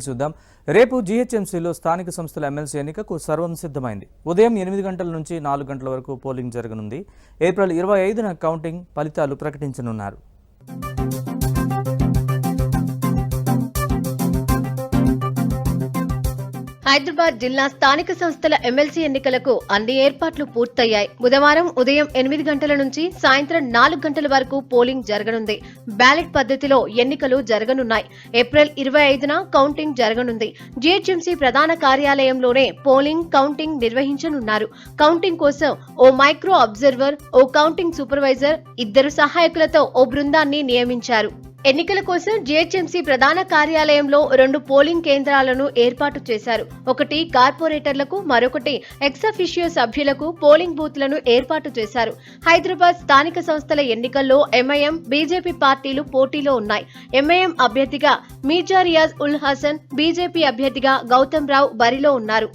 చూద్దాం. రేపు జీహెచ్ఎంసీలో స్థానిక సంస్థల ఎమ్మెల్సీ ఎన్నికకు సర్వం సిద్ధమైంది. ఉదయం 8 గంటల నుంచి 4 గంటల వరకు పోలింగ్ జరగనుంది. ఏప్రిల్ 25న కౌంటింగ్ ఫలితాలు ప్రకటించనున్నారు. హైదరాబాద్ జిల్లా స్థానిక సంస్థల ఎమ్మెల్సీ ఎన్నికలకు అన్ని ఏర్పాట్లు పూర్తయ్యాయి. బుధవారం ఉదయం 8 గంటల నుంచి సాయంత్రం 4 గంటల వరకు పోలింగ్ జరగనుంది. బ్యాలెట్ పద్ధతిలో ఎన్నికలు జరగనున్నాయి. ఏప్రిల్ 25న కౌంటింగ్ జరగనుంది. జీహెచ్ఎంసీ ప్రధాన కార్యాలయంలోనే పోలింగ్, కౌంటింగ్ నిర్వహించనున్నారు. కౌంటింగ్ కోసం ఓ మైక్రో అబ్జర్వర్, ఓ కౌంటింగ్ సూపర్వైజర్, 2 సహాయకులతో ఓ బృందాన్ని నియమించారు. ఎన్నికల కోసం జీహెచ్ఎంసీ ప్రధాన కార్యాలయంలో 2 పోలింగ్ కేంద్రాలను ఏర్పాటు చేశారు. ఒకటి కార్పొరేటర్లకు, మరొకటి ఎక్స్ అఫిషియో సభ్యులకు పోలింగ్ బూత్లను ఏర్పాటు చేశారు. హైదరాబాద్ స్థానిక సంస్థల ఎన్నికల్లో ఎంఐఎం, బీజేపీ పార్టీలు పోటీలో ఉన్నాయి. ఎంఐఎం అభ్యర్థిగా మీర్జా రియాజ్ ఉల్ హసన్, బీజేపీ అభ్యర్థిగా గౌతమ్ రావు బరిలో ఉన్నారు.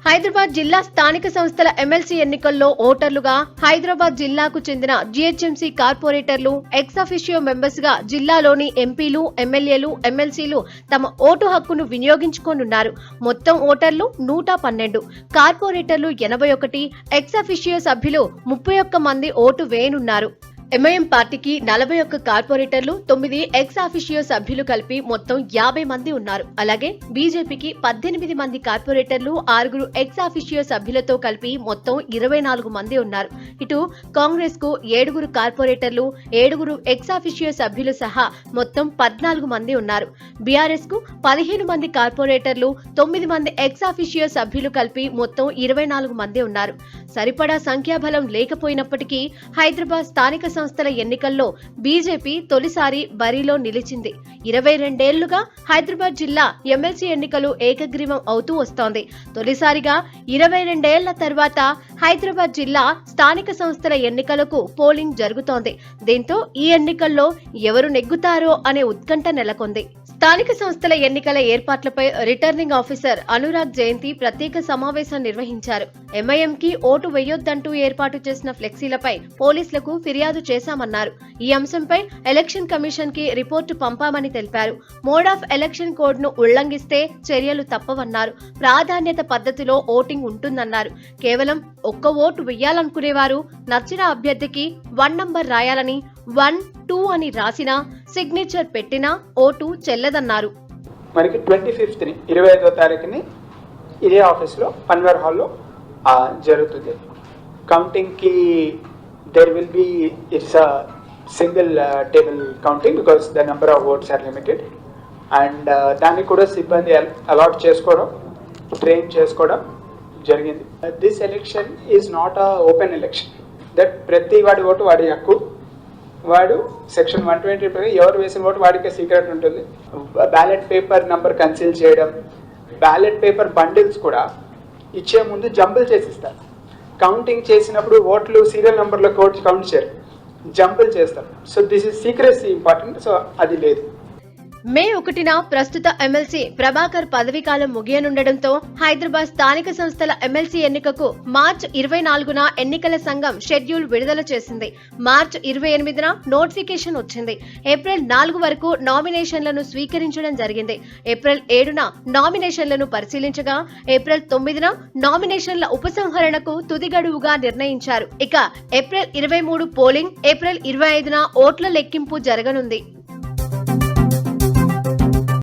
హైదరాబాద్ జిల్లా స్థానిక సంస్థల ఎమ్మెల్సీ ఎన్నికల్లో ఓటర్లుగా హైదరాబాద్ జిల్లాకు చెందిన జీహెచ్ఎంసీ కార్పొరేటర్లు, ఎక్స్ అఫిషియో మెంబర్స్ గా జిల్లాలోని ఎంపీలు, ఎమ్మెల్యేలు, ఎమ్మెల్సీలు తమ ఓటు హక్కును వినియోగించుకోనున్నారు. మొత్తం ఓటర్లు 112, కార్పొరేటర్లు 81, ఎక్స్ అఫిషియో సభ్యులు 31 మంది ఓటు వేయనున్నారు. ఎంఐఎం పార్టీకి 41 కార్పొరేటర్లు, 9 ఎక్స్ అఫిషియో సభ్యులు కలిపి మొత్తం 50 మంది ఉన్నారు. అలాగే బీజేపీకి 18 మంది కార్పొరేటర్లు, 6 ఎక్స్ అఫిషియో సభ్యులతో కలిపి మొత్తం 24 మంది ఉన్నారు. ఇటు కాంగ్రెస్ కు 7 కార్పొరేటర్లు, 7 ఎక్స్ అఫిషియో సభ్యులు సహా మొత్తం 14 మంది ఉన్నారు. బీఆర్ఎస్ కు 15 మంది కార్పొరేటర్లు, 9 మంది ఎక్స్ అఫిషియో సభ్యులు కలిపి మొత్తం 24 మంది ఉన్నారు. సరిపడా సంఖ్యాబలం లేకపోయినప్పటికీ హైదరాబాద్ స్థానిక సంస్థల ఎన్నికల్లో బీజేపీ తొలిసారి బరిలో నిలిచింది. 22 ఏళ్లుగా హైదరాబాద్ జిల్లా ఎమ్మెల్సీ ఎన్నికలు ఏకగ్రీవం అవుతూ వస్తోంది. తొలిసారిగా 22 ఏళ్ల తర్వాత హైదరాబాద్ జిల్లా స్థానిక సంస్థల ఎన్నికలకు పోలింగ్ జరుగుతోంది. దీంతో ఈ ఎన్నికల్లో ఎవరు నెగ్గుతారో అనే ఉత్కంఠ నెలకొంది. స్థానిక సంస్థల ఎన్నికల ఏర్పాట్లపై రిటర్నింగ్ ఆఫీసర్ అనురాగ్ జయంతి ప్రత్యేక సమావేశం నిర్వహించారు. ఎంఐఎంకి ఓటు వేయొద్దంటూ ఏర్పాటు చేసిన ఫ్లెక్సీలపై పోలీసులకు ఫిర్యాదు చేశామన్నారు. ఈ అంశంపై ఎలక్షన్ కమిషన్ కి రిపోర్టు పంపామని తెలిపారు. మోడ్ ఆఫ్ ఎలక్షన్ కోడ్ ను ఉల్లంఘిస్తే చర్యలు తప్పవన్నారు. ప్రాధాన్యత పద్ధతిలో ఓటింగ్ ఉంటుందన్నారు. కేవలం ఒక్క ఓటు వేయాలనుకునేవారు నచ్చిన అభ్యర్థికి 1 నంబర్ రాయాలని, 1, 2 అని రాసినా, సిగ్నేచర్ పెట్టినా ఓటు చెల్లదన్నారు. మనకి 25ని 25వ తారీఖుని ఇదే ఆఫీస్లో పన్వేర్ హాల్లో జరుగుతుంది. కౌంటింగ్కి there will be it's a single table counting because the number of votes are limited. And దానికి కూడా సిబ్బంది అలాట్ చేసుకోవడం, ట్రైన్ చేసుకోవడం జరిగింది. This election is not a open election. That ప్రతి వాడి ఓటు వాడి హక్కు. వాడు సెక్షన్ 120 ఎవరు వేసిన ఓటు వాడికే సీక్రెట్ ఉంటుంది. బ్యాలెట్ పేపర్ నంబర్ కన్సిల్ చేయడం, బ్యాలెట్ పేపర్ బండిల్స్ కూడా ఇచ్చే ముందు జంబుల్ చేసిస్తారు. కౌంటింగ్ చేసినప్పుడు ఓట్లు సీరియల్ నెంబర్లో కోడ్స్ కౌంట్ చేయరు, జంబుల్ చేస్తారు. So this is secrecy important. So అది లేదు. మే 1న ప్రస్తుత ఎమ్మెల్సీ ప్రభాకర్ పదవీకాలం ముగియనుండటంతో హైదరాబాద్ స్థానిక సంస్థల ఎమ్మెల్సీ ఎన్నికకు మార్చి 24న ఎన్నికల సంఘం షెడ్యూల్ విడుదల చేసింది. మార్చి 28న నోటిఫికేషన్ వచ్చింది. ఏప్రిల్ 4 వరకు నామినేషన్లను స్వీకరించడం జరిగింది. ఏప్రిల్ 7న నామినేషన్లను పరిశీలించగా ఏప్రిల్ 9న నామినేషన్ల ఉపసంహరణకు తుది గడువుగా నిర్ణయించారు. ఇక ఏప్రిల్ 23 పోలింగ్, ఏప్రిల్ 25న ఓట్ల లెక్కింపు జరగనుంది.